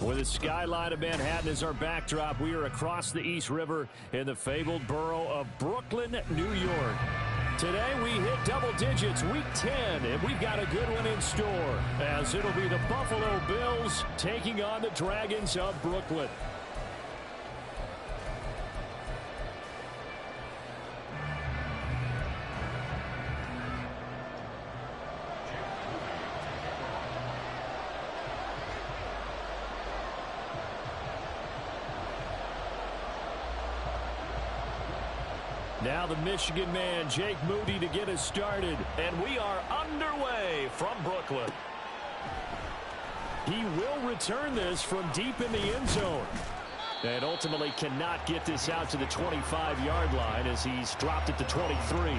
With the skyline of Manhattan as our backdrop, we are across the East River in the fabled borough of Brooklyn, New York. Today we hit double digits, week 10, and we've got a good one in store, as it'll be the Buffalo Bills taking on the Dragons of Brooklyn. Now the Michigan man, Jake Moody, to get us started. And we are underway from Brooklyn. He will return this from deep in the end zone. And ultimately cannot get this out to the 25-yard line as he's dropped it to 23.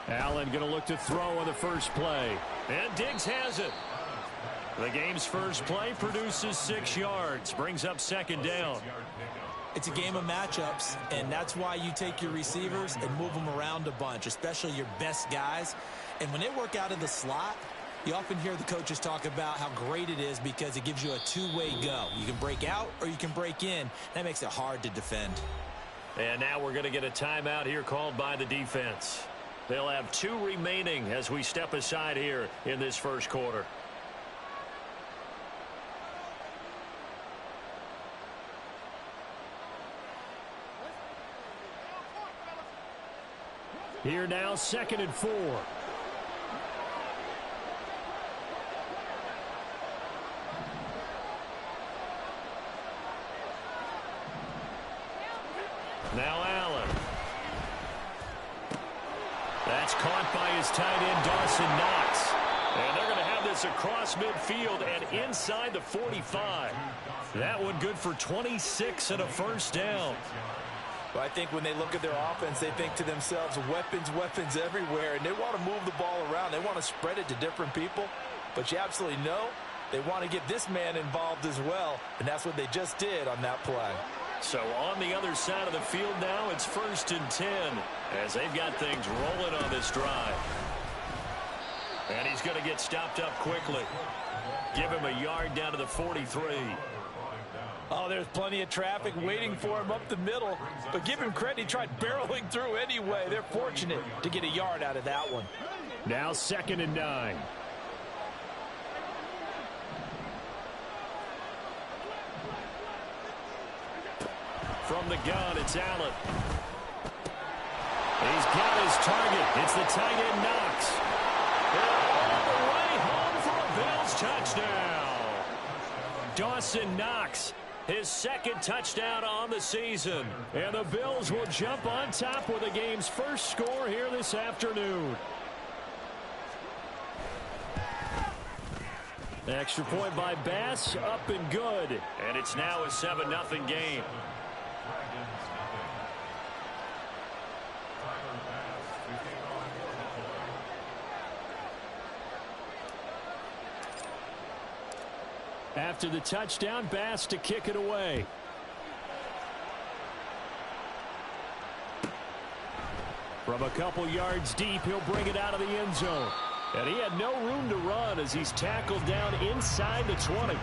Allen going to look to throw on the first play. And Diggs has it. The game's first play produces 6 yards. Brings up second down. It's a game of matchups, and that's why you take your receivers and move them around a bunch, especially your best guys. And when they work out of the slot, you often hear the coaches talk about how great it is because it gives you a two-way go. You can break out or you can break in. That makes it hard to defend. And now we're going to get a timeout here called by the defense. They'll have 2 remaining as we step aside here in this first quarter. Here now, 2nd and 4. Now Allen. That's caught by his tight end, Dawson Knox. And they're going to have this across midfield and inside the 45. That one good for 26 and a first down. Well, I think when they look at their offense, they think to themselves, weapons, weapons everywhere. And they want to move the ball around. They want to spread it to different people. But you absolutely know they want to get this man involved as well. And that's what they just did on that play. So on the other side of the field now, it's 1st and 10 as they've got things rolling on this drive. And he's going to get stopped up quickly. Give him a yard down to the 43. Oh, there's plenty of traffic waiting for him up the middle. But give him credit, he tried barreling through anyway. They're fortunate to get a yard out of that one. Now 2nd and 9. From the gun, it's Allen. He's got his target. It's the tight end, Knox. And all the way home for a Bills touchdown. Dawson Knox, his second touchdown on the season. And the Bills will jump on top with the game's first score here this afternoon. Extra point by Bass, up and good. And it's now a 7-0 game. After the touchdown, Bass to kick it away. From a couple yards deep, he'll bring it out of the end zone. And he had no room to run as he's tackled down inside the 20.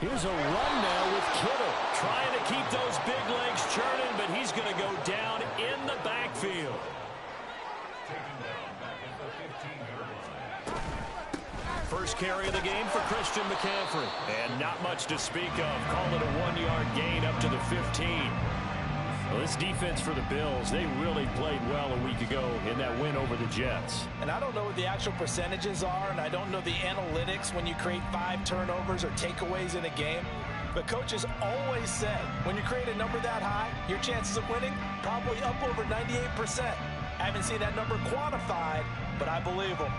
Here's a run now with Kittle. Trying to keep those big legs churning, but he's going to go down in the backfield. First carry of the game for Christian McCaffrey. And not much to speak of. Call it a 1-yard gain up to the 15. Well, this defense for the Bills, they really played well a week ago in that win over the Jets. And I don't know what the actual percentages are, and I don't know the analytics when you create 5 turnovers or takeaways in a game. But coaches always said, when you create a number that high, your chances of winning probably up over 98%. I haven't seen that number quantified, but I believe them.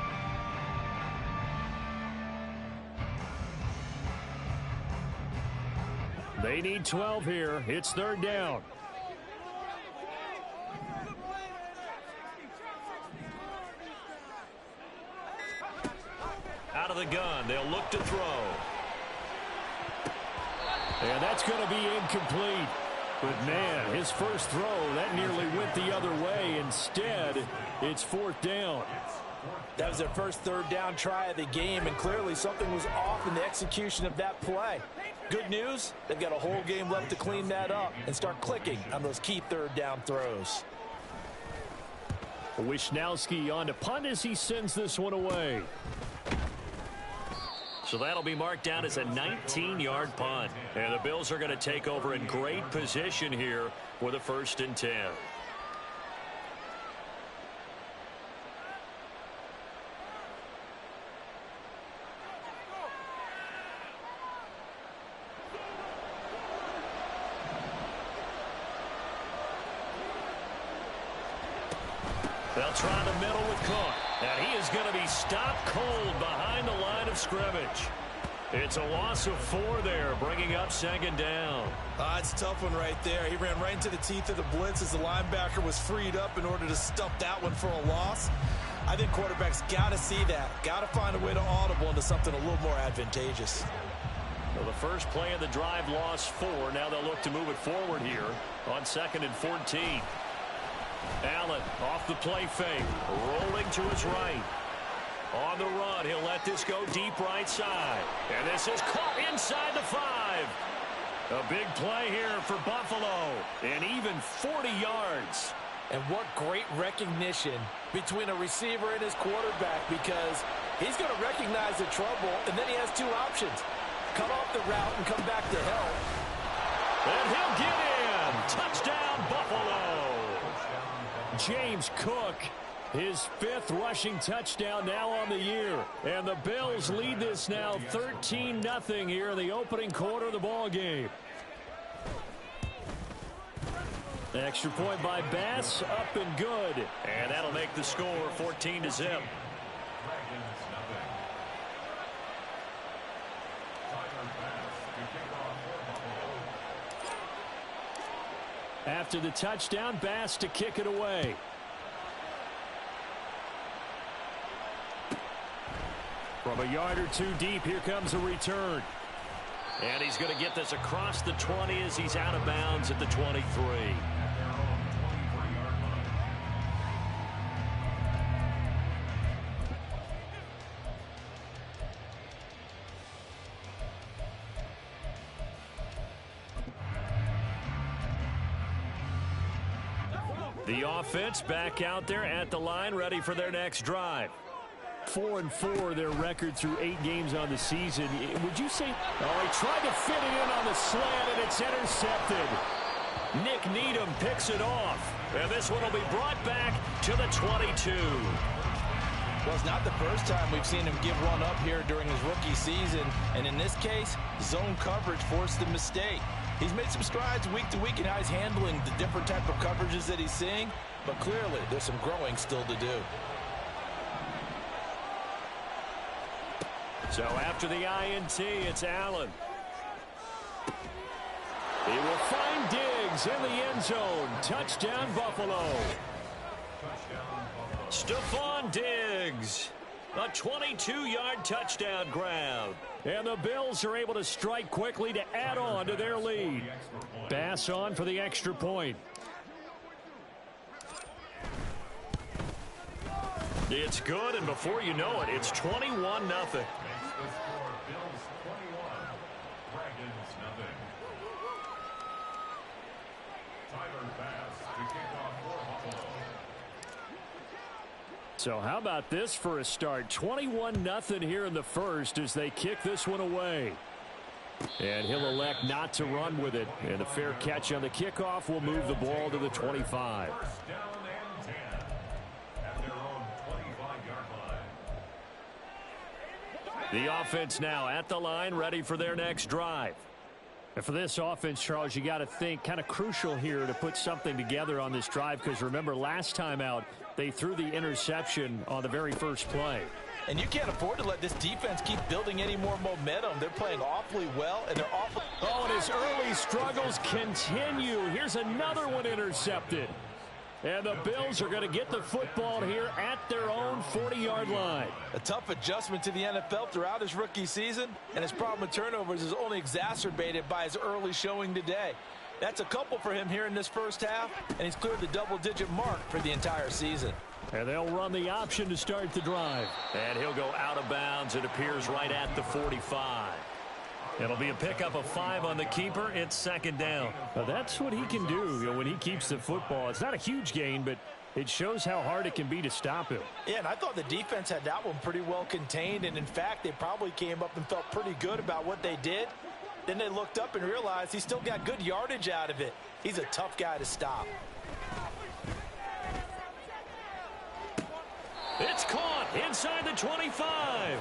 They need 12 here. It's third down. Out of the gun, they'll look to throw. And that's going to be incomplete. But, man, his first throw, that nearly went the other way. Instead, it's fourth down. That was their first third down try of the game, and clearly something was off in the execution of that play. Good news, they've got a whole game left to clean that up and start clicking on those key third down throws. Wishnowski on to punt as he sends this one away. So that'll be marked down as a 19-yard punt. And the Bills are going to take over in great position here for the 1st and 10. They'll try the middle with Cook. And he is going to be stopped cold behind the line of scrimmage. It's a loss of 4 there, bringing up 2nd down. It's a tough one right there. He ran right into the teeth of the blitz as the linebacker was freed up in order to stump that one for a loss. I think quarterbacks got to see that. Got to find a way to audible into something a little more advantageous. Well, the first play of the drive lost 4. Now they'll look to move it forward here on 2nd and 14. Allen off the play fake, rolling to his right. On the run, he'll let this go deep right side. And this is caught inside the 5. A big play here for Buffalo, and even 40 yards. And what great recognition between a receiver and his quarterback, because he's going to recognize the trouble, and then he has 2 options. Cut off the route and come back to help. And he'll get in. Touchdown, Buffalo. James Cook, his 5th rushing touchdown now on the year. And the Bills lead this now 13-0 here in the opening quarter of the ball game. Extra point by Bass, up and good. And that'll make the score 14-0. After the touchdown, Bass to kick it away. From a yard or 2 deep, here comes a return. And he's going to get this across the 20 as he's out of bounds at the 23. The offense back out there at the line, ready for their next drive. 4-4, their record through 8 games on the season. Would you say... Oh, he tried to fit it in on the slant, and it's intercepted. Nick Needham picks it off. And this one will be brought back to the 22. Well, it's not the first time we've seen him give one up here during his rookie season. And in this case, zone coverage forced the mistake. He's made some strides week to week in how he's handling the different type of coverages that he's seeing. But clearly, there's some growing still to do. So after the INT, it's Allen. He will find Diggs in the end zone. Touchdown, Buffalo. Stephon Diggs. A 22-yard touchdown grab. And the Bills are able to strike quickly to add on to their lead. Bass on for the extra point. It's good, and before you know it, it's 21-0. So how about this for a start? 21-0 here in the first as they kick this one away. And he'll elect not to run with it. And a fair catch on the kickoff will move the ball to the 25. The offense now at the line, ready for their next drive. And for this offense, Charles, you got to think kind of crucial here to put something together on this drive, because remember last time out they threw the interception on the very first play. And you can't afford to let this defense keep building any more momentum. They're playing awfully well, and they're awfully... Oh, and his early struggles continue. Here's another one intercepted. And the Bills are going to get the football here at their own 40-yard line. A tough adjustment to the NFL throughout his rookie season, and his problem with turnovers is only exacerbated by his early showing today. That's a couple for him here in this first half, and he's cleared the double-digit mark for the entire season. And they'll run the option to start the drive. And he'll go out of bounds. It appears right at the 45. It'll be a pickup of 5 on the keeper. It's second down. Now that's what he can do, when he keeps the football. It's not a huge gain, but it shows how hard it can be to stop him. Yeah, and I thought the defense had that one pretty well contained. And, in fact, they probably came up and felt pretty good about what they did. Then they looked up and realized he still got good yardage out of it. He's a tough guy to stop. It's caught inside the 25.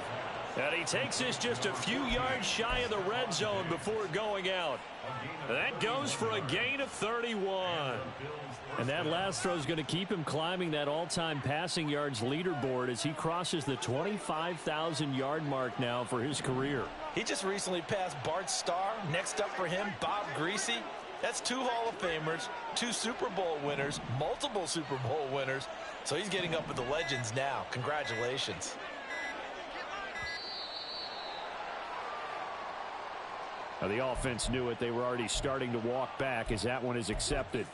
And he takes this just a few yards shy of the red zone before going out. That goes for a gain of 31. And that last throw is going to keep him climbing that all-time passing yards leaderboard as he crosses the 25,000-yard mark now for his career. He just recently passed Bart Starr. Next up for him, Bob Greasy. That's 2 Hall of Famers, 2 Super Bowl winners, multiple Super Bowl winners. So he's getting up with the legends now. Congratulations. Now the offense knew it. They were already starting to walk back as that one is accepted.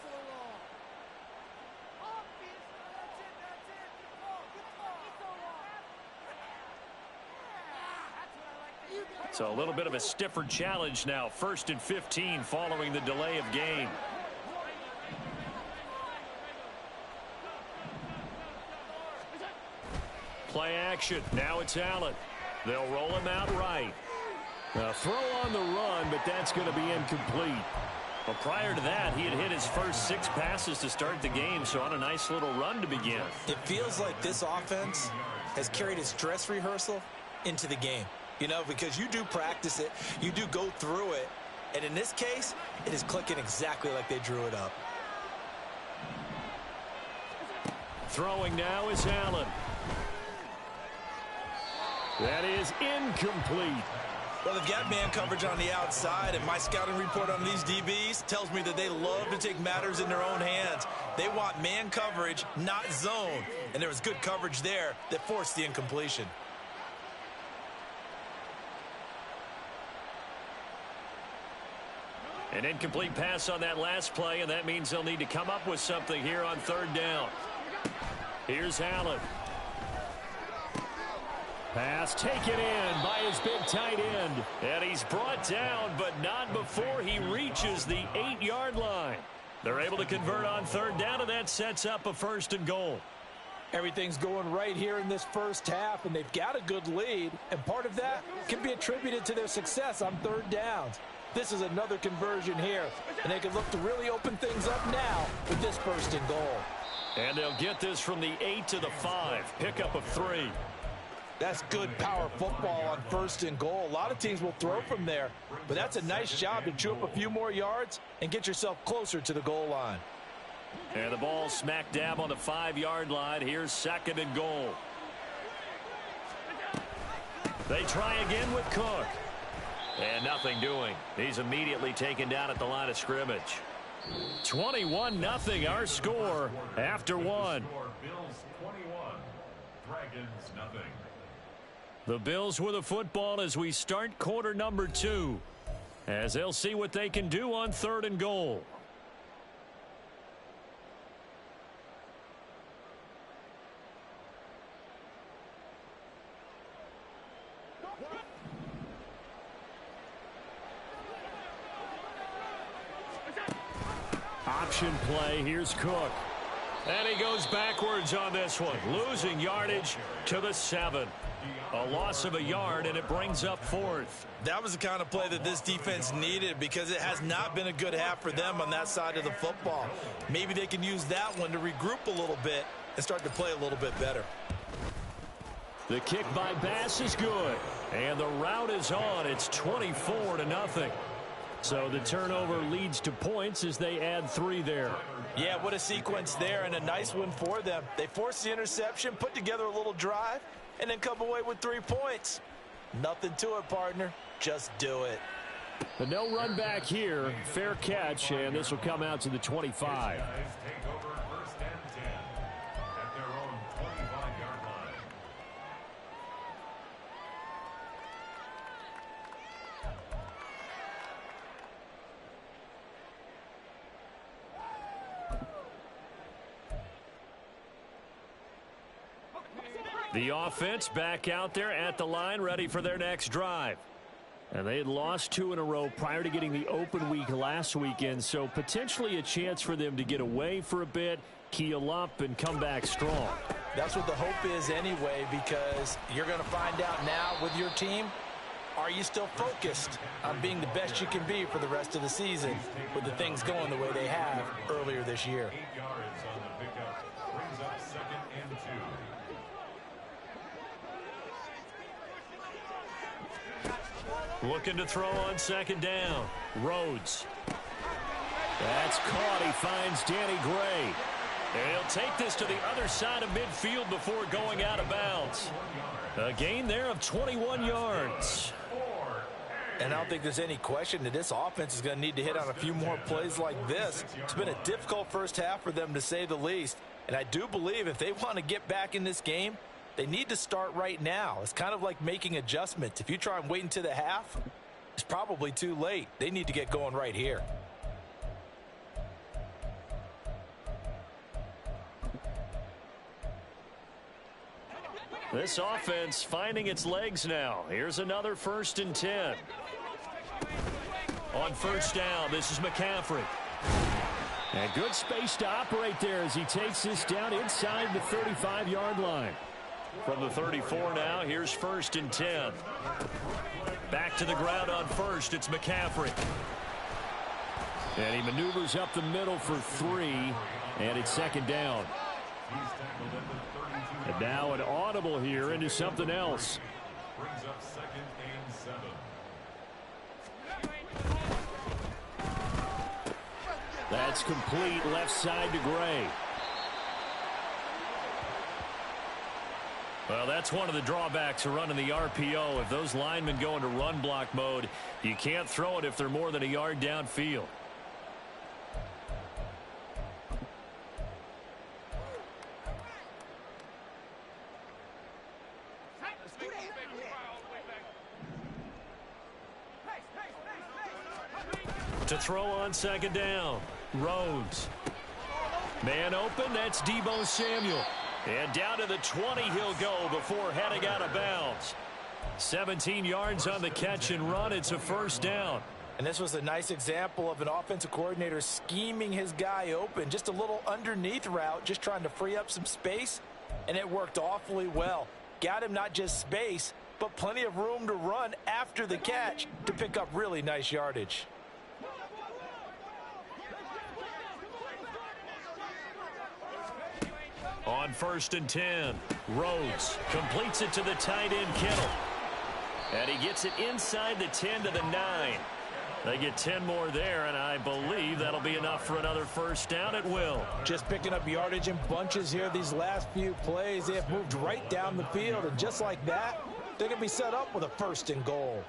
So a little bit of a stiffer challenge now. 1st and 15 following the delay of game. Play action. Now it's Allen. They'll roll him out right. A throw on the run, but that's going to be incomplete. Well, prior to that, he had hit his first 6 passes to start the game, so on a nice little run to begin. It feels like this offense has carried its dress rehearsal into the game. Because you do practice it, you do go through it, and in this case, it is clicking exactly like they drew it up. Throwing now is Allen. That is incomplete. Well, they've got man coverage on the outside, and my scouting report on these DBs tells me that they love to take matters in their own hands. They want man coverage, not zone. And there was good coverage there that forced the incompletion. An incomplete pass on that last play, and that means they'll need to come up with something here on 3rd down. Here's Allen. Pass taken in by his big tight end. And he's brought down, but not before he reaches the 8-yard line. They're able to convert on third down, and that sets up a 1st and goal. Everything's going right here in this first half, and they've got a good lead, and part of that can be attributed to their success on third downs. This is another conversion here, and they can look to really open things up now with this 1st and goal. And they'll get this from the 8 to the 5, pickup of 3. That's good power football on 1st and goal. A lot of teams will throw from there, but that's a nice job to chew up a few more yards and get yourself closer to the goal line. And the ball smack dab on the 5-yard line. Here's 2nd and goal. They try again with Cook. And nothing doing. He's immediately taken down at the line of scrimmage. 21-0 our score after 1. Bills 21, Dragons nothing. The Bills with the football as we start quarter number 2. As they'll see what they can do on 3rd and goal. Option play. Here's Cook. And he goes backwards on this one, losing yardage to the 7. A loss of a yard, and it brings up 4th. That was the kind of play that this defense needed because it has not been a good half for them on that side of the football. Maybe they can use that one to regroup a little bit and start to play a little bit better. The kick by Bass is good, and the route is on. It's 24-0. So the turnover leads to points as they add 3 there. Yeah, what a sequence there, and a nice one for them. They force the interception, put together a little drive, and then come away with 3 points. Nothing to it, partner. Just do it. But no run back here. Fair catch, and this will come out to the 25. Take over 1st and 10 at their own 25-yard line. The offense back out there at the line, ready for their next drive. And they had lost 2 in a row prior to getting the open week last weekend, so potentially a chance for them to get away for a bit, keel up, and come back strong. That's what the hope is anyway, because you're going to find out now with your team, are you still focused on being the best you can be for the rest of the season with the things going the way they have earlier this year? 8 yards on the pickup. Brings up 2nd and 2. Looking to throw on 2nd down. Rhodes. That's caught. He finds Danny Gray. And he'll take this to the other side of midfield before going out of bounds. A gain there of 21 yards. And I don't think there's any question that this offense is going to need to hit on a few more plays like this. It's been a difficult first half for them, to say the least. And I do believe if they want to get back in this game, they need to start right now. It's kind of like making adjustments. If you try and wait until the half, it's probably too late. They need to get going right here. This offense finding its legs now. Here's another 1st and 10. On 1st down, this is McCaffrey. And good space to operate there as he takes this down inside the 35-yard line. From the 34 now, here's 1st and 10. Back to the ground on 1st, it's McCaffrey. And he maneuvers up the middle for 3, and it's 2nd down. And now an audible here into something else. Brings up 2nd and 7. That's complete left side to Gray. Well, that's one of the drawbacks of running the RPO. If those linemen go into run block mode, you can't throw it if they're more than a yard downfield. To throw on 2nd down, Rhodes. Man open, that's Deebo Samuel. And down to the 20 he'll go before heading out of bounds. 17 yards on the catch and run. It's a 1st down. And this was a nice example of an offensive coordinator scheming his guy open. Just a little underneath route, just trying to free up some space, and it worked awfully well. Got him not just space, but plenty of room to run after the catch to pick up really nice yardage. On 1st and 10, Rhodes completes it to the tight end, Kittle. And he gets it inside the 10 to the 9. They get 10 more there, and I believe that'll be enough for another first down at will. Just picking up yardage in bunches here these last few plays. They have moved right down the field, and just like that, they're going to be set up with a 1st and goal.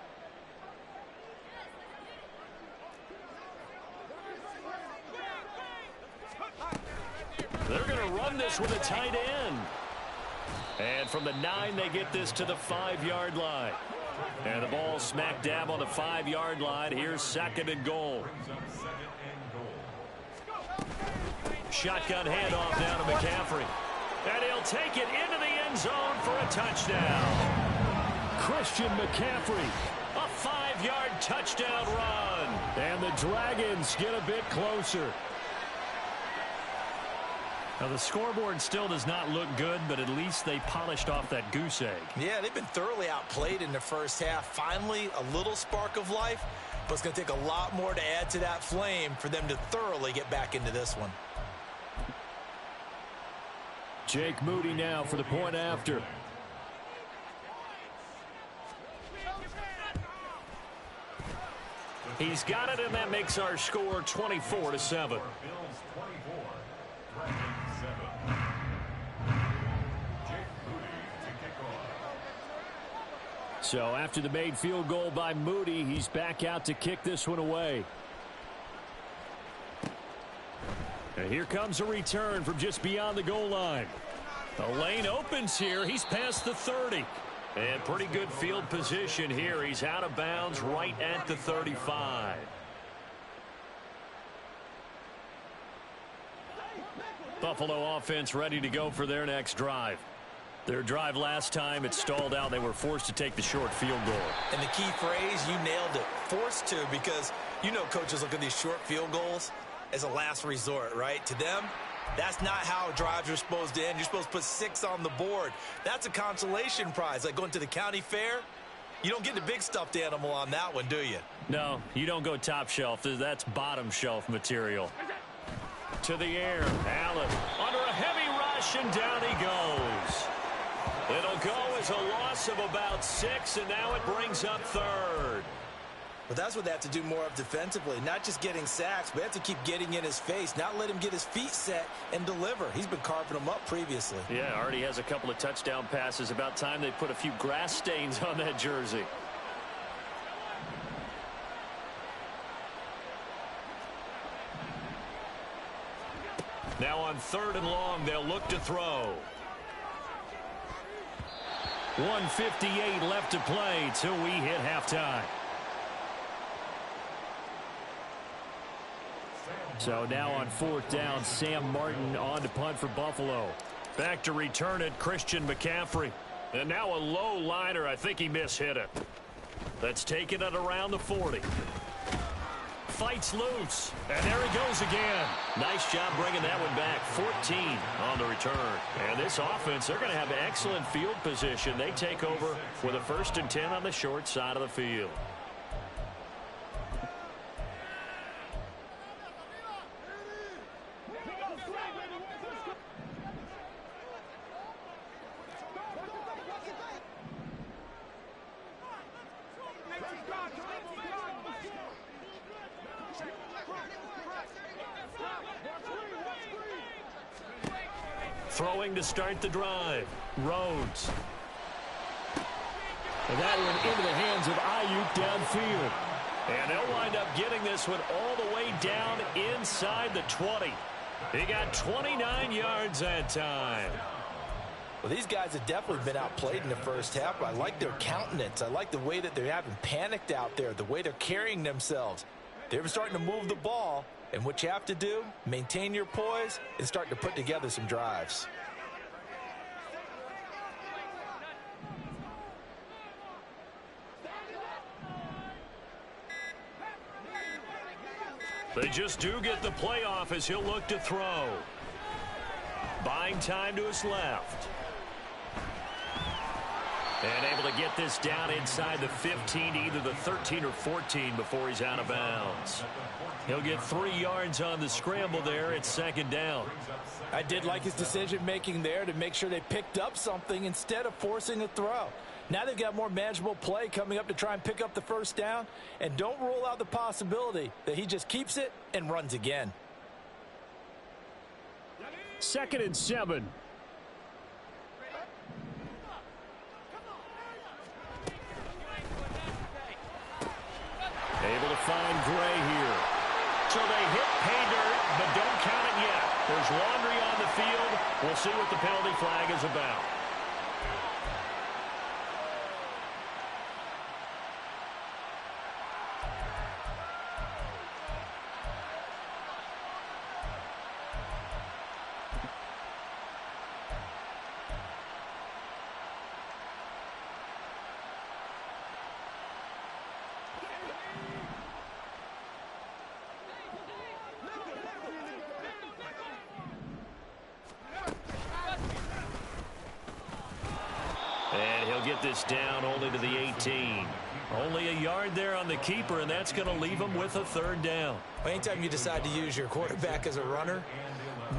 They're going to run this with a tight end. And from the 9, they get this to the 5-yard line. And the ball smack dab on the 5-yard line. Here's 2nd and goal. Shotgun handoff down to McCaffrey. And he'll take it into the end zone for a touchdown. Christian McCaffrey, a 5-yard touchdown run. And the Dragons get a bit closer. Now, the scoreboard still does not look good, but at least they polished off that goose egg. Yeah, they've been thoroughly outplayed in the first half. Finally, a little spark of life, but it's going to take a lot more to add to that flame for them to thoroughly get back into this one. Jake Moody now for the point after. He's got it, and that makes our score 24-7. So after the made field goal by Moody, he's back out to kick this one away. And here comes a return from just beyond the goal line. The lane opens here. He's past the 30. And pretty good field position here. He's out of bounds right at the 35. Buffalo offense ready to go for their next drive. Their drive last time, it stalled out. They were forced to take the short field goal. And the key phrase, you nailed it, forced to, because you know coaches look at these short field goals as a last resort, right? To them, that's not how drives are supposed to end. You're supposed to put 6 on the board. That's a consolation prize, like going to the county fair. You don't get the big stuffed animal on that one, do you? No, you don't go top shelf. That's bottom shelf material. To the air, Allen under a heavy rush, and down he goes. It'll go as a loss of about 6, and now it brings up 3rd. But that's what they have to do more of defensively, not just getting sacks, but they have to keep getting in his face, not let him get his feet set and deliver. He's been carving them up previously. Yeah, already has a couple of touchdown passes. About time they put a few grass stains on that jersey. Now on 3rd and long, they'll look to throw. 1:58 left to play till we hit halftime. So now on 4th down, Sam Martin on to punt for Buffalo. Back to return it, Christian McCaffrey. And now a low liner. I think he mishit it. That's taken it around the 40. Fights loose. And there he goes again. Nice job bringing that one back. 14 on the return. And this offense, they're going to have excellent field position. They take over with a 1st and 10 on the short side of the field. Throwing to start the drive. Rhodes. And that one into the hands of Ayuk downfield. And they'll wind up getting this one all the way down inside the 20. He got 29 yards that time. Well, these guys have definitely been outplayed in the first half. I like their countenance. I like the way that they haven't panicked out there, the way they're carrying themselves. They're starting to move the ball. And what you have to do, maintain your poise and start to put together some drives. They just do get the playoff as he'll look to throw. Buying time to his left. And able to get this down inside the 15 to either the 13 or 14 before he's out of bounds. He'll get 3 yards on the scramble there. It's second down. I did like his decision-making there to make sure they picked up something instead of forcing a throw. Now they've got more manageable play coming up to try and pick up the first down. And don't rule out the possibility that he just keeps it and runs again. 2nd and 7. Able to find Gray here. So they hit pay dirt, but don't count it yet. There's laundry on the field. We'll see what the penalty flag is about. And he'll get this down only to the 18. Only a yard there on the keeper, and that's going to leave him with a 3rd down. Anytime you decide to use your quarterback as a runner,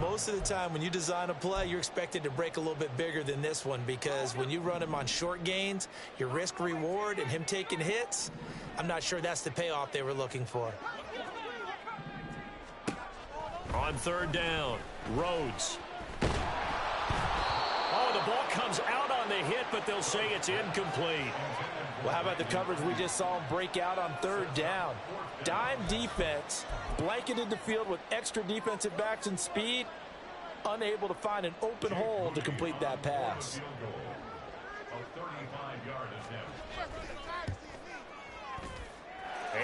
most of the time when you design a play, you're expected to break a little bit bigger than this one, because when you run him on short gains, your risk-reward and him taking hits, I'm not sure that's the payoff they were looking for. On 3rd down, Rhodes. Oh, the ball comes out on the hit, but they'll say it's incomplete. Well, how about the coverage we just saw him break out on 3rd down? Dime defense, blanketed the field with extra defensive backs and speed, unable to find an open hole to complete that pass.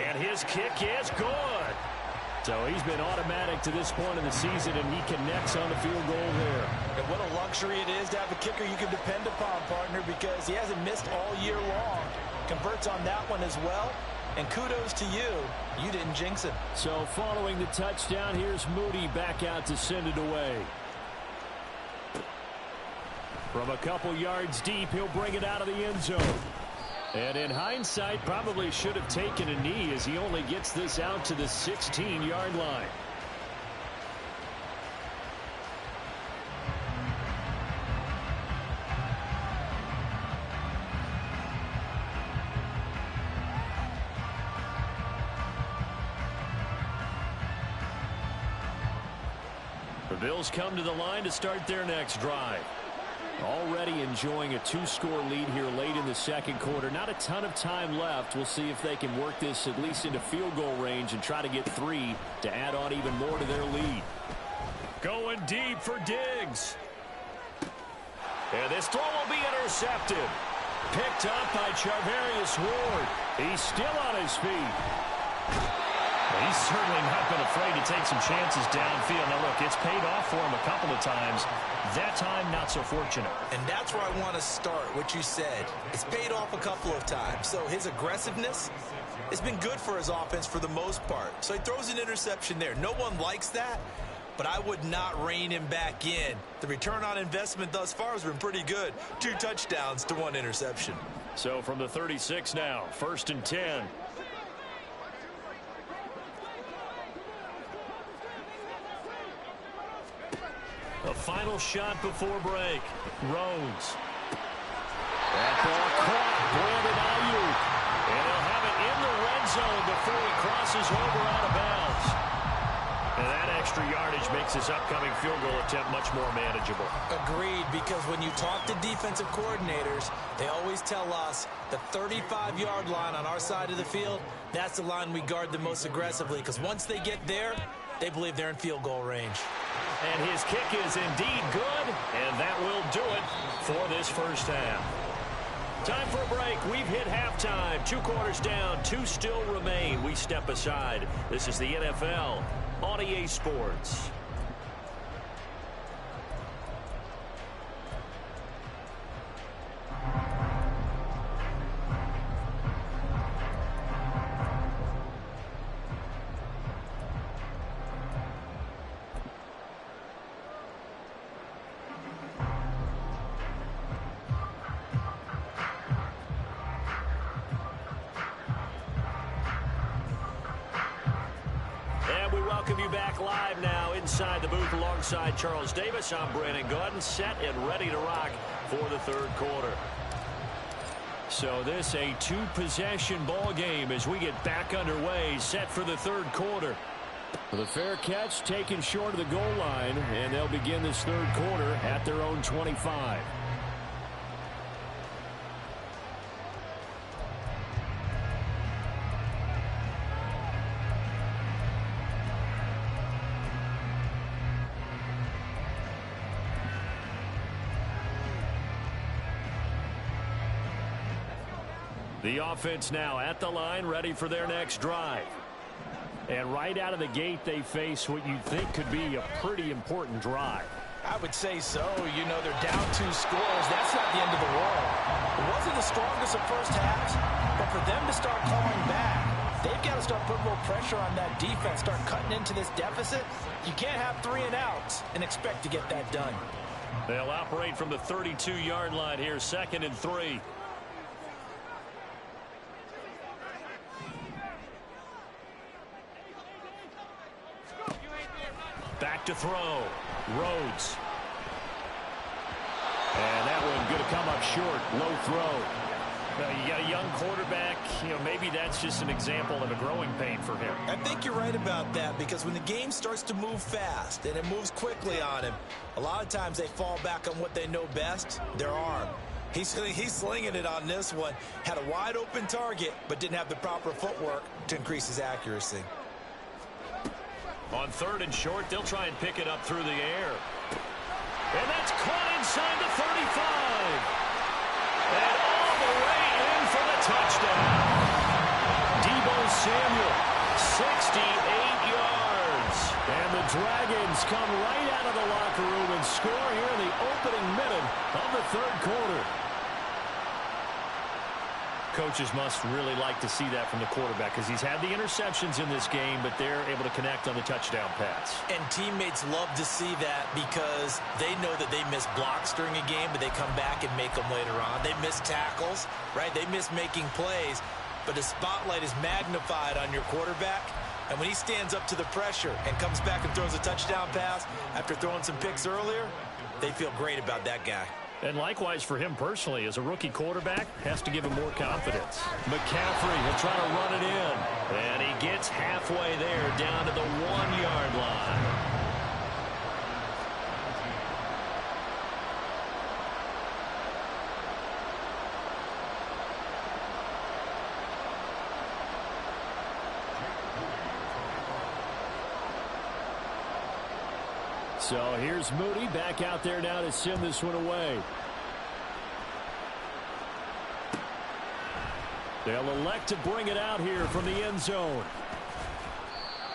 And his kick is good. So he's been automatic to this point in the season, and he connects on the field goal there. And what a luxury it is to have a kicker you can depend upon, partner, because he hasn't missed all year long. Converts on that one as well. And kudos to you. You didn't jinx him. So following the touchdown, here's Moody back out to send it away. From a couple yards deep, he'll bring it out of the end zone. And in hindsight, probably should have taken a knee as he only gets this out to the 16-yard line. The Bills come to the line to start their next drive. Already enjoying a 2-score lead here late in the 2nd quarter. Not a ton of time left. We'll see if they can work this at least into field goal range and try to get 3 to add on even more to their lead. Going deep for Diggs. And this throw will be intercepted. Picked up by Charvarius Ward. He's still on his feet. He's certainly not been afraid to take some chances downfield. Now, look, it's paid off for him a couple of times. That time, not so fortunate. And that's where I want to start, what you said. It's paid off a couple of times. So his aggressiveness has been good for his offense for the most part. So he throws an interception there. No one likes that, but I would not rein him back in. The return on investment thus far has been pretty good. 2 touchdowns to 1 interception. So from the 36 now, 1st and 10. A final shot before break. Rhodes. That ball caught. Brandon Ayuk. And he'll have it in the red zone before he crosses over out of bounds. And that extra yardage makes this upcoming field goal attempt much more manageable. Agreed, because when you talk to defensive coordinators, they always tell us the 35-yard line on our side of the field, that's the line we guard the most aggressively, because once they get there, they believe they're in field goal range. And his kick is indeed good, and that will do it for this first half. Time for a break. We've hit halftime. 2 quarters down, 2 still remain. We step aside. This is the NFL on EA Sports. welcome you back live now inside the booth alongside Charles Davis. I'm Brandon Gaudin, set and ready to rock for the third quarter. So this a two-possession ball game as we get back underway, set for the third quarter. The fair catch taken short of the goal line, and they'll begin this third quarter at their own 25. The offense now at the line, ready for their next drive. And right out of the gate, they face what you think could be a pretty important drive. I would say so. You know, they're down 2 scores. That's not the end of the world. It wasn't the strongest of first halves, but for them to start calling back, they've got to start putting a little pressure on that defense, start cutting into this deficit. You can't have 3 and outs and expect to get that done. They'll operate from the 32-yard line here, 2nd and 3. Back to throw. Rhodes. And that one going to come up short. Low throw. You got a young quarterback. You know, maybe that's just an example of a growing pain for him. I think you're right about that, because when the game starts to move fast and it moves quickly on him, a lot of times they fall back on what they know best, their arm. He's slinging it on this one. Had a wide open target, but didn't have the proper footwork to increase his accuracy. On 3rd and short, they'll try and pick it up through the air. And that's caught inside the 35. And all the way in for the touchdown. Deebo Samuel, 68 yards. And the Dragons come right out of the locker room and score here in the opening minute of the third quarter. Coaches must really like to see that from the quarterback, because he's had the interceptions in this game, but they're able to connect on the touchdown pass. And teammates love to see that, because they know that they miss blocks during a game, but they come back and make them later on. They miss tackles, right? They miss making plays, but the spotlight is magnified on your quarterback. And when he stands up to the pressure and comes back and throws a touchdown pass after throwing some picks earlier, they feel great about that guy. And likewise for him personally, as a rookie quarterback, has to give him more confidence. McCaffrey will try to run it in. And he gets halfway there, down to the 1-yard line. So here's Moody back out there now to send this one away. They'll elect to bring it out here from the end zone.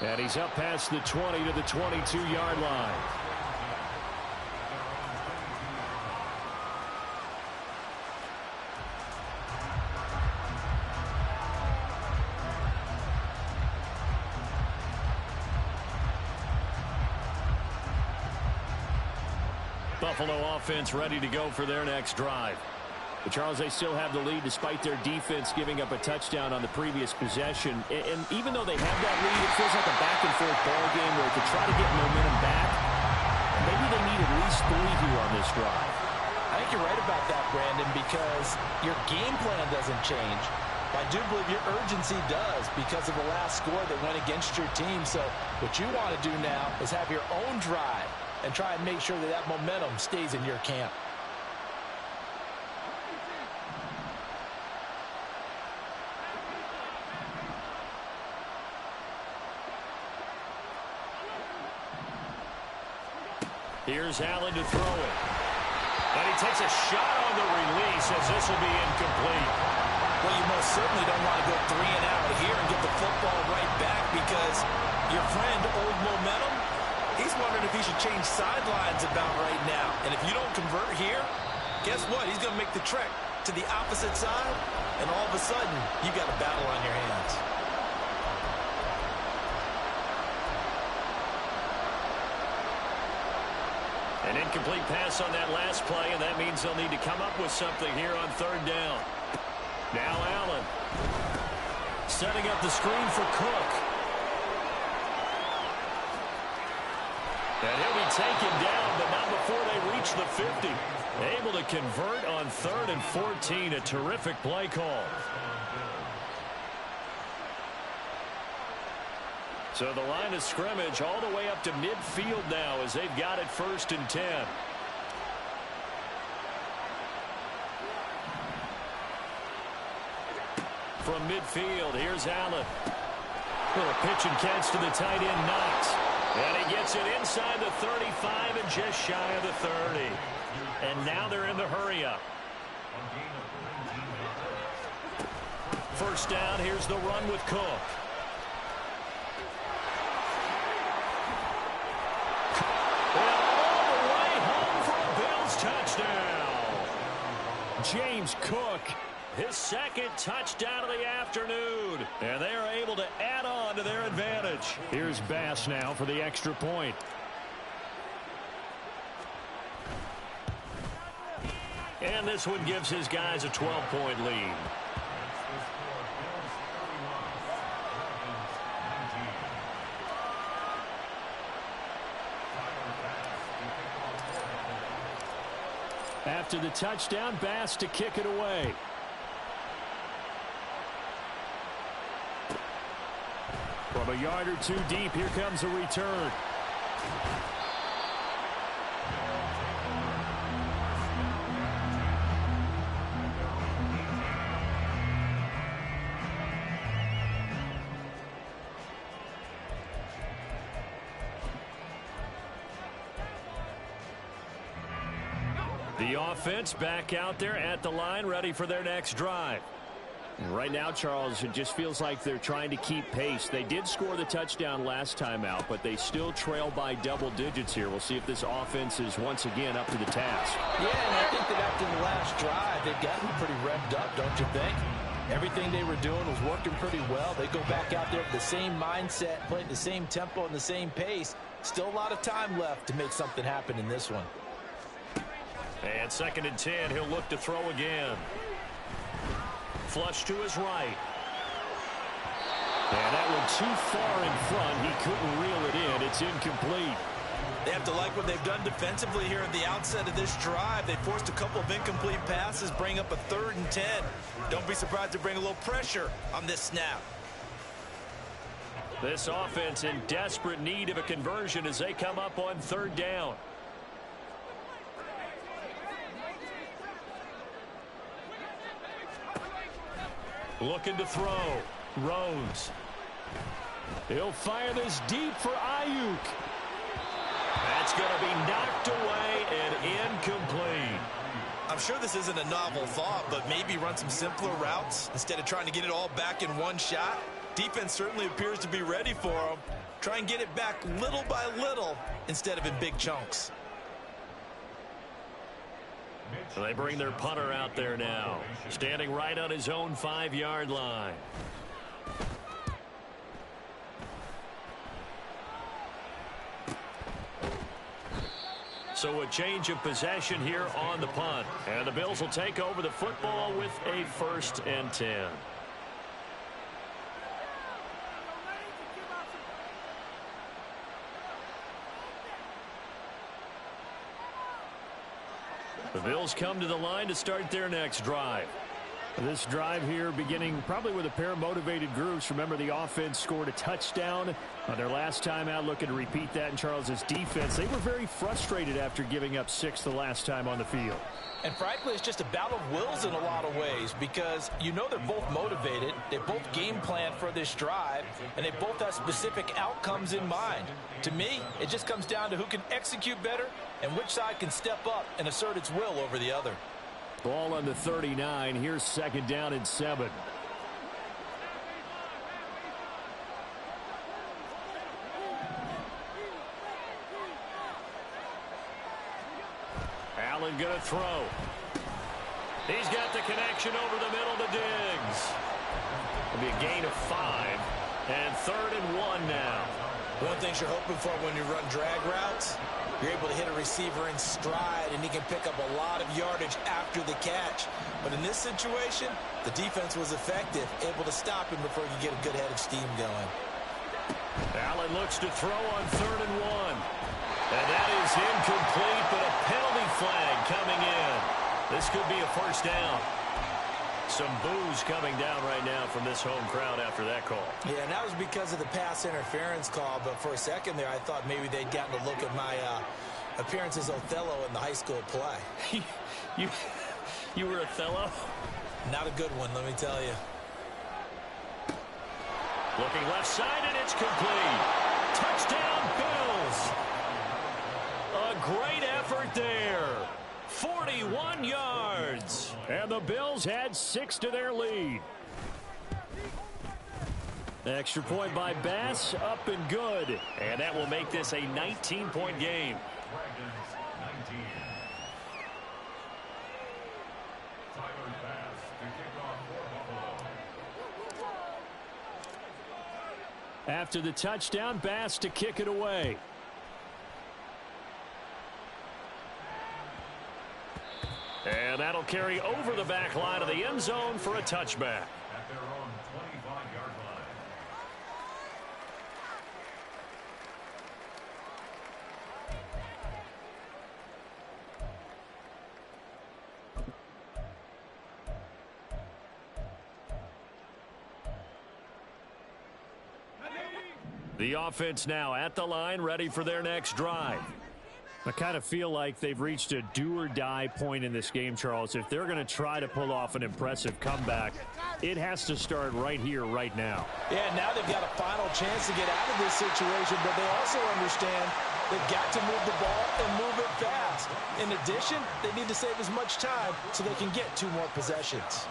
And he's up past the 20 to the 22-yard line. Buffalo offense ready to go for their next drive. But Charles, they still have the lead despite their defense giving up a touchdown on the previous possession. And even though they have that lead, it feels like a back-and-forth ball game where to try to get momentum back, maybe they need at least 3 here on this drive. I think you're right about that, Brandon, because your game plan doesn't change. I do believe your urgency does, because of the last score that went against your team. So what you want to do now is have your own drive and try and make sure that that momentum stays in your camp. Here's Allen to throw it. And he takes a shot on the release as this will be incomplete. Well, you most certainly don't want to go 3 and out here and get the football right back, because your friend, Old Momentum, he's wondering if he should change sidelines about right now. And if you don't convert here, guess what? He's going to make the trek to the opposite side, and all of a sudden, you got a battle on your hands. An incomplete pass on that last play, and that means they'll need to come up with something here on 3rd down. Now Allen setting up the screen for Cook. And he'll be taken down, but not before they reach the 50. Able to convert on 3rd and 14. A terrific play call. So the line of scrimmage all the way up to midfield now as they've got it 1st and 10. From midfield, here's Allen. Little pitch and catch to the tight end, Knox. And he gets it inside the 35 and just shy of the 30. And now they're in the hurry-up. 1st down, here's the run with Cook. And all the way home for a Bills touchdown. James Cook, his 2nd touchdown of the afternoon. And they are able to add on to their advantage. Here's Bass now for the extra point. And this one gives his guys a 12-point lead. After the touchdown, Bass to kick it away. From a yard or 2 deep, here comes a return. The offense back out there at the line, ready for their next drive. And right now, Charles, it just feels like they're trying to keep pace. They did score the touchdown last time out, but they still trail by double digits here. We'll see if this offense is once again up to the task. Yeah, and I think that after the last drive, they've gotten pretty revved up, don't you think? Everything they were doing was working pretty well. They go back out there with the same mindset, playing the same tempo and the same pace. Still a lot of time left to make something happen in this one. And 2nd and 10, he'll look to throw again. Flush to his right. And that one too far in front. He couldn't reel it in. It's incomplete. They have to like what they've done defensively here at the outset of this drive. They forced a couple of incomplete passes, bring up a 3rd and 10. Don't be surprised to bring a little pressure on this snap. This offense in desperate need of a conversion as they come up on 3rd down. Looking to throw. Rose. He'll fire this deep for Ayuk. That's going to be knocked away and incomplete. I'm sure this isn't a novel thought, but maybe run some simpler routes instead of trying to get it all back in one shot. Defense certainly appears to be ready for them. Try and get it back little by little instead of in big chunks. So they bring their punter out there now, standing right on his own 5-yard line. So a change of possession here on the punt. And the Bills will take over the football with a 1st and 10. The Bills come to the line to start their next drive. This drive here beginning probably with a pair of motivated groups. Remember, the offense scored a touchdown on their last time out. Looking to repeat that in Charles's defense. They were very frustrated after giving up 6 the last time on the field. And frankly, it's just a battle of wills in a lot of ways because you know they're both motivated. They both game plan for this drive, and they both have specific outcomes in mind. To me, it just comes down to who can execute better and which side can step up and assert its will over the other. Ball on the 39. Here's 2nd down and 7. Allen going to throw. He's got the connection over the middle to Diggs. It'll be a gain of 5. And 3rd and 1 now. One thing you're hoping for when you run drag routes, you're able to hit a receiver in stride, and he can pick up a lot of yardage after the catch. But in this situation, the defense was effective, able to stop him before he could get a good head of steam going. Allen looks to throw on 3rd and 1. And that is incomplete, but a penalty flag coming in. This could be a first down. Some boos coming down right now from this home crowd after that call. Yeah, and that was because of the pass interference call, but for a second there I thought maybe they'd gotten a look at my appearance as Othello in the high school play. You were Othello? Not a good one, let me tell you. Looking left side, and it's complete. Touchdown, Bills. A great effort there. 41 yards. And the Bills had 6 to their lead. Extra point by Bass, up and good. And that will make this a 19-point game. Dragons 19. Tyler Bass to kick off for Buffalo. After the touchdown, Bass to kick it away. And that'll carry over the back line of the end zone for a touchback. At their own 25-yard line. The offense now at the line, ready for their next drive. I kind of feel like they've reached a do-or-die point in this game, Charles. If they're going to try to pull off an impressive comeback, it has to start right here, right now. Yeah, now they've got a final chance to get out of this situation, but they also understand they've got to move the ball and move it fast. In addition, they need to save as much time so they can get 2 more possessions.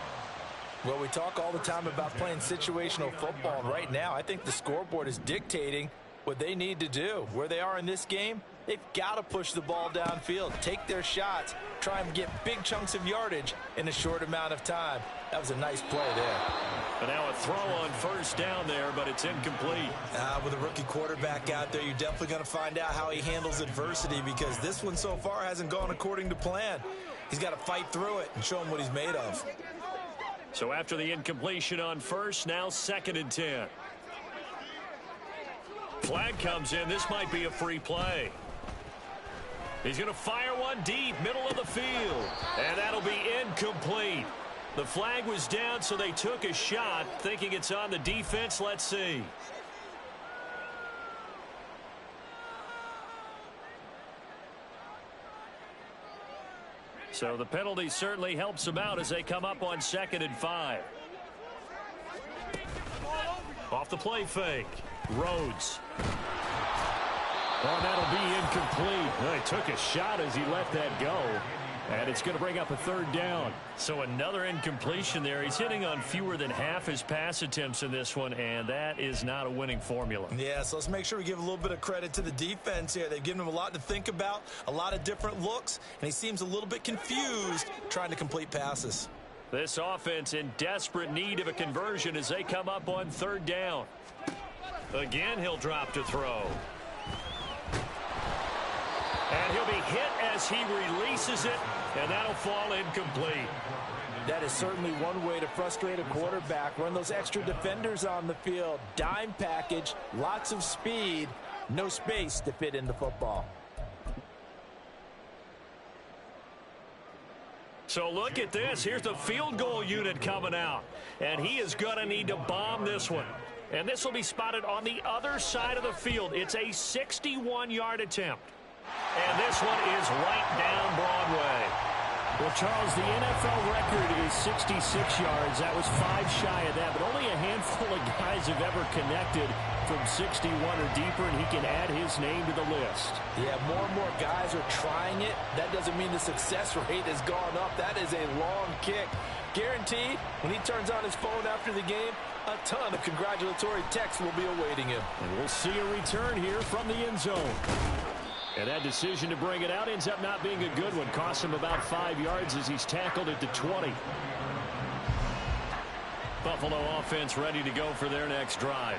Well, we talk all the time about playing situational football, and right now I think the scoreboard is dictating what they need to do. Where they are in this game, they've got to push the ball downfield, take their shots, try and get big chunks of yardage in a short amount of time. That was a nice play there. But now a throw on first down there, but it's incomplete. With a rookie quarterback out there, you're definitely going to find out how he handles adversity, because this one so far hasn't gone according to plan. He's got to fight through it and show him what he's made of. So after the incompletion on first, now 2nd and 10. Flag comes in. This might be a free play. He's going to fire one deep, middle of the field. And that'll be incomplete. The flag was down, so they took a shot, thinking it's on the defense. Let's see. So the penalty certainly helps them out as they come up on 2nd and 5. Off the play fake. Rhodes. Oh, that'll be incomplete. Well, he took a shot as he let that go. And it's going to bring up a 3rd down. So another incompletion there. He's hitting on fewer than half his pass attempts in this one, and that is not a winning formula. Yeah, so let's make sure we give a little bit of credit to the defense here. They've given him a lot to think about, a lot of different looks, and he seems a little bit confused trying to complete passes. This offense in desperate need of a conversion as they come up on 3rd down. Again, he'll drop to throw. And he'll be hit as he releases it, and that'll fall incomplete. That is certainly one way to frustrate a quarterback. Run those extra defenders on the field. Dime package, lots of speed, no space to fit in the football. So look at this. Here's the field goal unit coming out. And he is going to need to bomb this one. And this will be spotted on the other side of the field. It's a 61-yard attempt. And this one is right down Broadway. Well, Charles, the NFL record is 66 yards. That was 5 shy of that, but only a handful of guys have ever connected from 61 or deeper, and he can add his name to the list. Yeah, more and more guys are trying it. That doesn't mean the success rate has gone up. That is a long kick. Guaranteed, when he turns on his phone after the game, a ton of congratulatory texts will be awaiting him. And we'll see a return here from the end zone. And that decision to bring it out ends up not being a good one. Costs him about 5 yards as he's tackled at the 20. Buffalo offense ready to go for their next drive.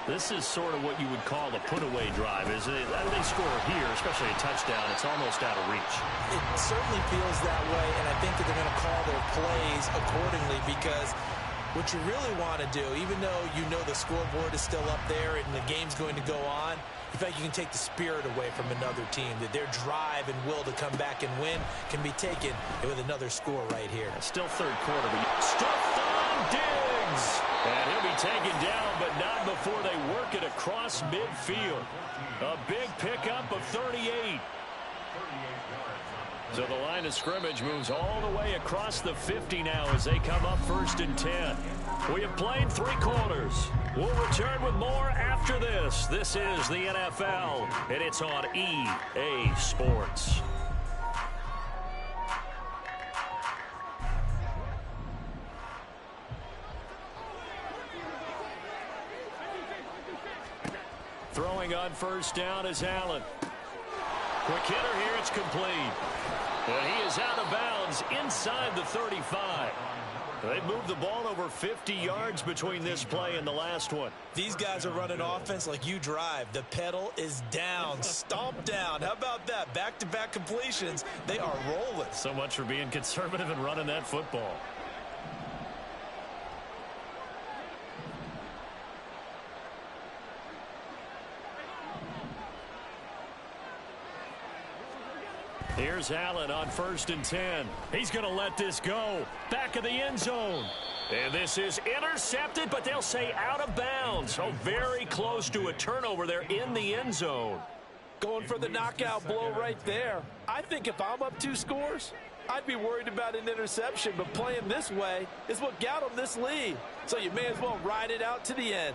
This is sort of what you would call a put-away drive, isn't it? They score here, especially a touchdown. It's almost out of reach. It certainly feels that way, and I think that they're going to call their plays accordingly, because What you really want to do, even though you know the scoreboard is still up there and the game's going to go on, in fact, you can take the spirit away from another team, that their drive and will to come back and win can be taken with another score right here. Still third quarter. Stuffed on Diggs. And he'll be taken down, but not before they work it across midfield. A big pickup of 38. So the line of scrimmage moves all the way across the 50 now as they come up 1st and 10. We have played 3 quarters. We'll return with more after this. This is the NFL, and it's on EA Sports. Throwing on 1st down is Allen. Quick hitter here, it's complete. And he is out of bounds inside the 35. They moved the ball over 50 yards between this play and the last one. These guys are running offense like you drive. The pedal is down, stomp down. How about that? Back-to-back completions. They are rolling. So much for being conservative and running that football. Here's Allen on 1st and 10. He's going to let this go. Back of the end zone. And this is intercepted, but they'll say out of bounds. So very close to a turnover there in the end zone. Going for the knockout blow right there. I think if I'm up 2 scores, I'd be worried about an interception, but playing this way is what got them this lead. So you may as well ride it out to the end.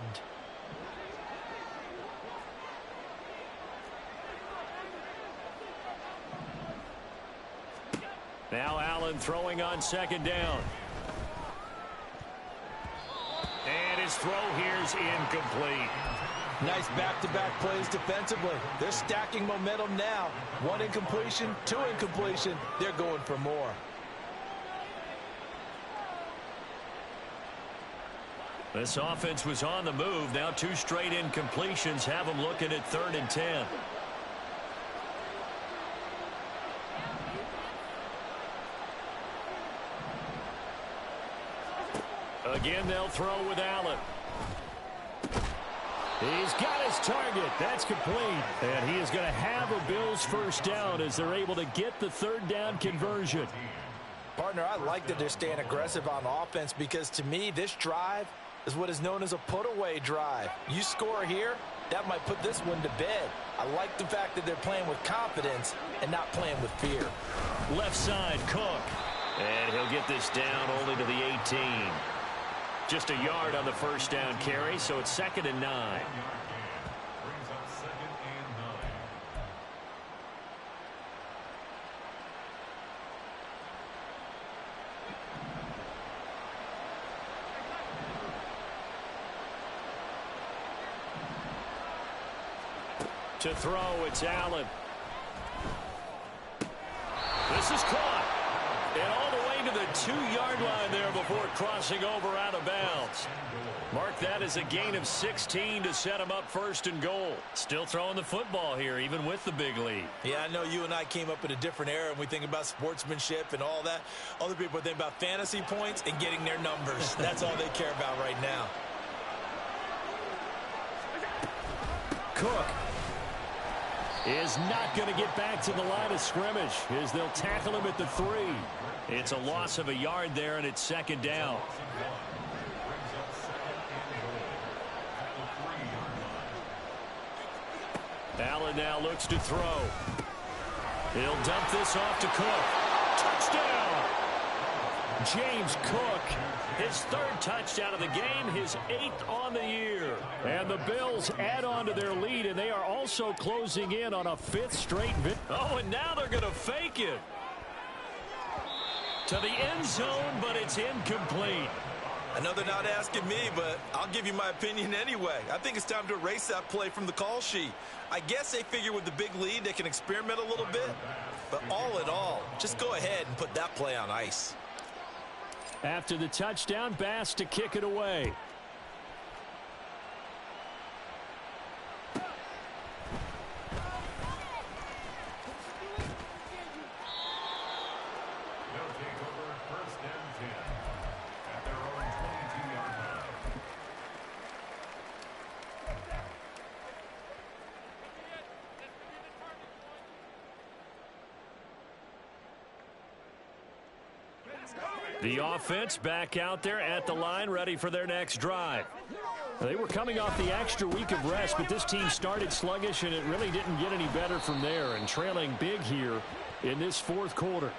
Now Allen throwing on 2nd down. And his throw here's incomplete. Nice back-to-back plays defensively. They're stacking momentum now. 1 incompletion, 2 incompletion. They're going for more. This offense was on the move. Now 2 straight incompletions have them looking at 3rd and 10. Again, they'll throw with Allen. He's got his target. That's complete. And he is going to have a Bills 1st down as they're able to get the 3rd down conversion. Partner, I like that they're staying aggressive on offense because to me, this drive is what is known as a put-away drive. You score here, that might put this one to bed. I like the fact that they're playing with confidence and not playing with fear. Left side, Cook. And he'll get this down only to the 18. Just a yard on the 1st down carry, so it's 2nd and 9. Brings up 2nd and 9. To throw, it's Allen. This is caught. And all the way to the 2-yard line there before crossing over out of bounds. Mark that as a gain of 16 to set him up 1st and goal. Still throwing the football here, even with the big lead. Yeah, I know you and I came up in a different era, and we think about sportsmanship and all that. Other people think about fantasy points and getting their numbers. That's all they care about right now. Cook is not going to get back to the line of scrimmage as they'll tackle him at the 3. It's a loss of a yard there, and it's 2nd down. Allen now looks to throw. He'll dump this off to Cook. Touchdown! James Cook, his 3rd touchdown of the game, his 8th on the year. And the Bills add on to their lead, and they are also closing in on a 5th straight victory. Oh, and now they're going to fake it. To the end zone, but it's incomplete. I know they're not asking me, but I'll give you my opinion anyway. I think it's time to erase that play from the call sheet. I guess they figure with the big lead they can experiment a little bit. But all in all, just go ahead and put that play on ice. After the touchdown, Bass to kick it away. They'll take over 1st and 10 at their own 22-yard The offense back out there at the line, ready for their next drive. They were coming off the extra week of rest, but this team started sluggish, and it really didn't get any better from there, and trailing big here in this fourth quarter.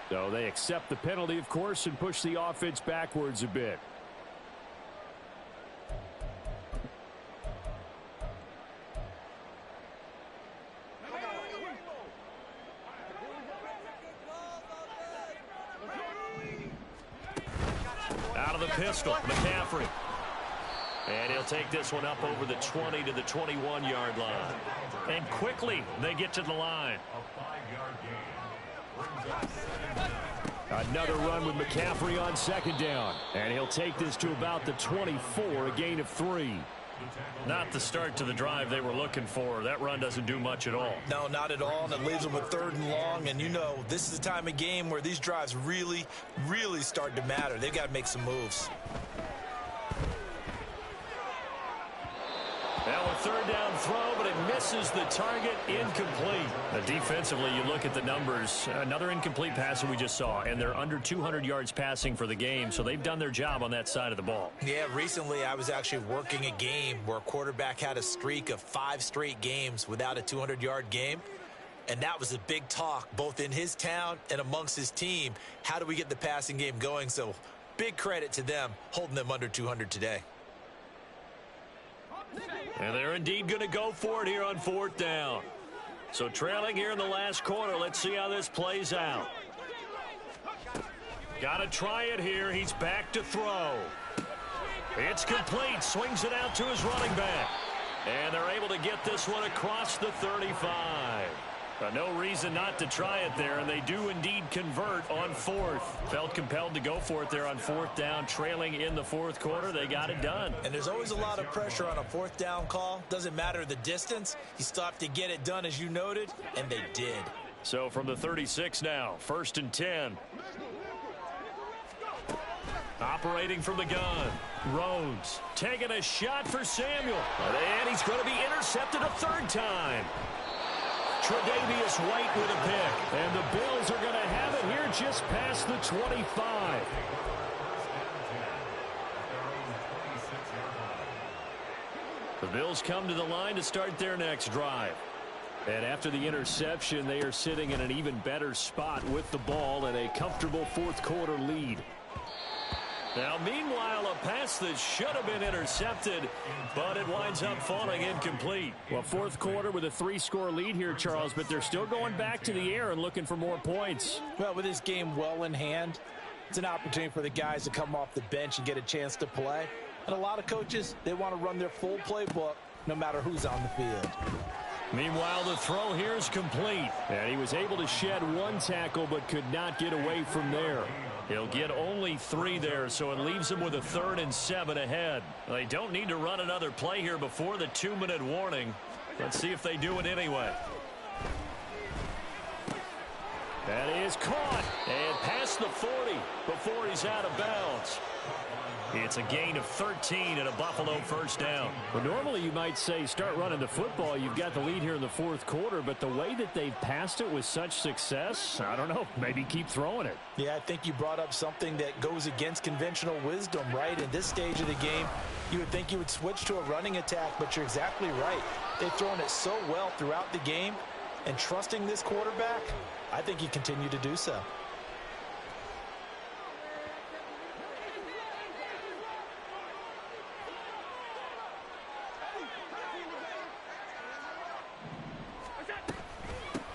So they accept the penalty, of course, and push the offense backwards a bit. Out of the pistol, McCaffrey. And he'll take this one up over the 20 to the 21-yard line. And quickly, they get to the line. Another run with McCaffrey on second down. And he'll take this to about the 24, a gain of 3. Not the start to the drive they were looking for. That run doesn't do much at all. No, not at all, and it leaves them with 3rd and long. And you know, this is the time of game where these drives really, really start to matter. They've got to make some moves. Now a 3rd down throw, but it misses the target, incomplete. Defensively, you look at the numbers. Another incomplete pass that we just saw, and they're under 200 yards passing for the game, so they've done their job on that side of the ball. Yeah, recently I was actually working a game where a quarterback had a streak of 5 straight games without a 200-yard game, and that was a big talk, both in his town and amongst his team. How do we get the passing game going? So big credit to them holding them under 200 today. And they're indeed going to go for it here on 4th down. So trailing here in the last quarter. Let's see how this plays out. Got to try it here. He's back to throw. It's complete. Swings it out to his running back. And they're able to get this one across the 35. No reason not to try it there, and they do indeed convert on 4th. Felt compelled to go for it there on 4th down, trailing in the 4th quarter. They got it done. And there's always a lot of pressure on a 4th down call. Doesn't matter the distance. You still have to get it done, as you noted, and they did. So from the 36 now, 1st and 10. Operating from the gun. Rhodes taking a shot for Samuel. And he's going to be intercepted a 3rd time. Tre'Davious White with a pick. And the Bills are going to have it here just past the 25. The Bills come to the line to start their next drive. And after the interception, they are sitting in an even better spot with the ball and a comfortable 4th quarter lead. Now, meanwhile, a pass that should have been intercepted, but it winds up falling incomplete. Well, 4th quarter with a 3-score lead here, Charles, but they're still going back to the air and looking for more points. Well, with this game well in hand, it's an opportunity for the guys to come off the bench and get a chance to play. And a lot of coaches, they want to run their full playbook no matter who's on the field. Meanwhile, the throw here is complete. And he was able to shed 1 tackle but could not get away from there. He'll get only 3 there, so it leaves him with a 3rd and 7 ahead. They don't need to run another play here before the 2-minute warning. Let's see if they do it anyway. That is caught and past the 40 before he's out of bounds. It's a gain of 13 and a Buffalo 1st down. Well, normally you might say start running the football. You've got the lead here in the 4th quarter, but the way that they've passed it with such success, I don't know, maybe keep throwing it. Yeah, I think you brought up something that goes against conventional wisdom, right? In this stage of the game, you would think you would switch to a running attack, but you're exactly right. They've thrown it so well throughout the game, and trusting this quarterback, I think you continue to do so.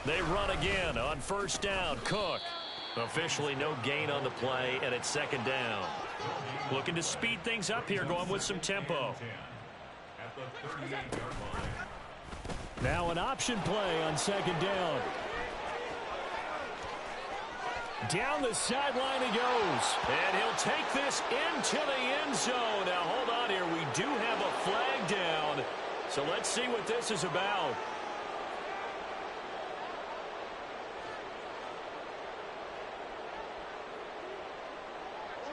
They run again on 1st down. Cook. Officially no gain on the play, and it's 2nd down. Looking to speed things up here, going with some tempo. Now an option play on 2nd down. Down the sideline he goes. And he'll take this into the end zone. Now hold on here. We do have a flag down. So let's see what this is about.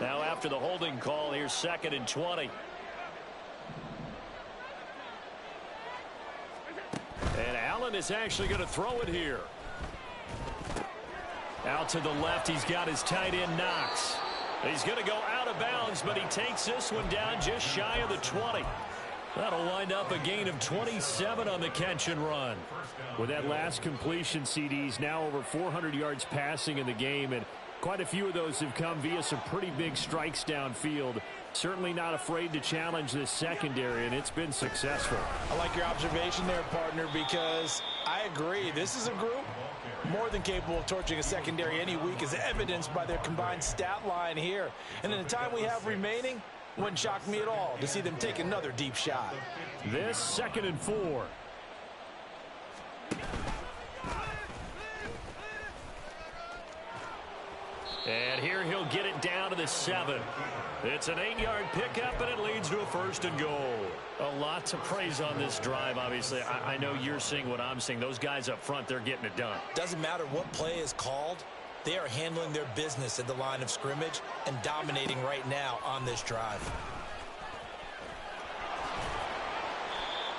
Now after the holding call, here's 2nd and 20. And Allen is actually going to throw it here. Out to the left, he's got his tight end Knox. He's going to go out of bounds, but he takes this one down just shy of the 20. That'll wind up a gain of 27 on the catch and run. With that last completion, CD's now over 400 yards passing in the game, and quite a few of those have come via some pretty big strikes downfield. Certainly not afraid to challenge this secondary, and it's been successful. I like your observation there, partner, because I agree. This is a group more than capable of torching a secondary any week, as evidenced by their combined stat line here. And in the time we have remaining, wouldn't shock me at all to see them take another deep shot. This 2nd and 4. And here he'll get it down to the 7. It's an 8-yard pickup, and it leads to a 1st and goal. A lot to praise on this drive, obviously. I know you're seeing what I'm seeing. Those guys up front, they're getting it done. Doesn't matter what play is called. They are handling their business at the line of scrimmage and dominating right now on this drive.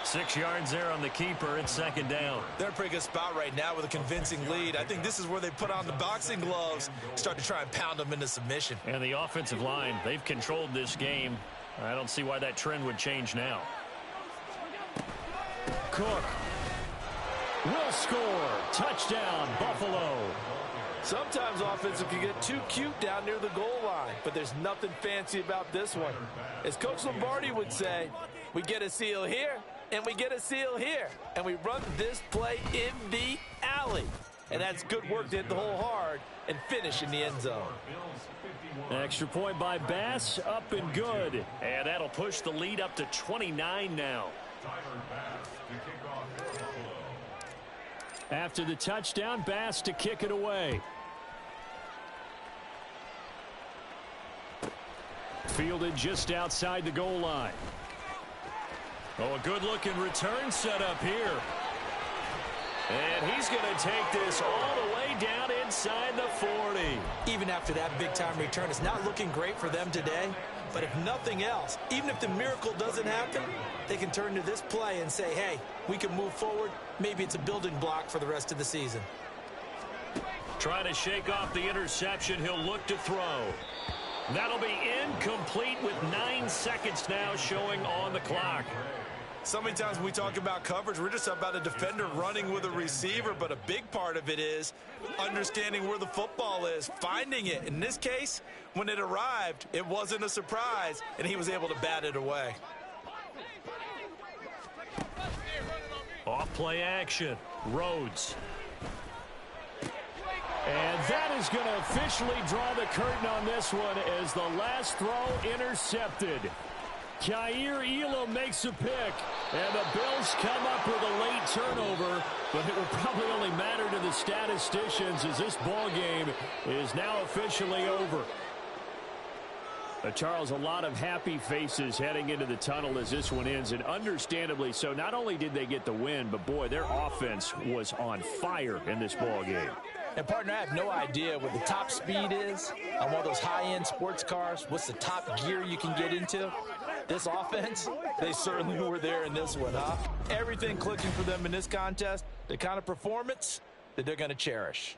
6 yards there on the keeper. It's 2nd down. They're in a pretty good spot right now with a convincing lead. I think this is where they put on the boxing gloves, start to try and pound them into submission. And the offensive line, they've controlled this game. I don't see why that trend would change now. Cook will score. Touchdown, Buffalo. Sometimes offensive can get too cute down near the goal line, but there's nothing fancy about this one. As Coach Lombardi would say, we get a seal here, and we get a seal here, and we run this play in the alley. And that's good work to hit the hole hard and finish in the end zone. Extra point by Bass, up and good. And that'll push the lead up to 29 now. After the touchdown, Bass to kick it away. Fielded just outside the goal line. Oh, a good-looking return set up here. And he's going to take this all the way down inside the 40. Even after that big-time return, it's not looking great for them today. But if nothing else, even if the miracle doesn't happen, they can turn to this play and say, hey, we can move forward. Maybe it's a building block for the rest of the season. Trying to shake off the interception. He'll look to throw. That'll be incomplete with 9 seconds now showing on the clock. So many times when we talk about coverage, we're just about a defender running with a receiver, but a big part of it is understanding where the football is, finding it. In this case, when it arrived, it wasn't a surprise, and he was able to bat it away. Off play action. Rhodes. And that is going to officially draw the curtain on this one as the last throw intercepted. Kaiir Elam makes a pick, and the Bills come up with a late turnover, but it will probably only matter to the statisticians as this ball game is now officially over. Charles, a lot of happy faces heading into the tunnel as this one ends, and understandably so. Not only did they get the win, but boy, their offense was on fire in this ball game. And, partner, I have no idea what the top speed is on one of those high-end sports cars. What's the top gear you can get into? This offense, they certainly were there in this one, huh? Everything clicking for them in this contest, the kind of performance that they're going to cherish.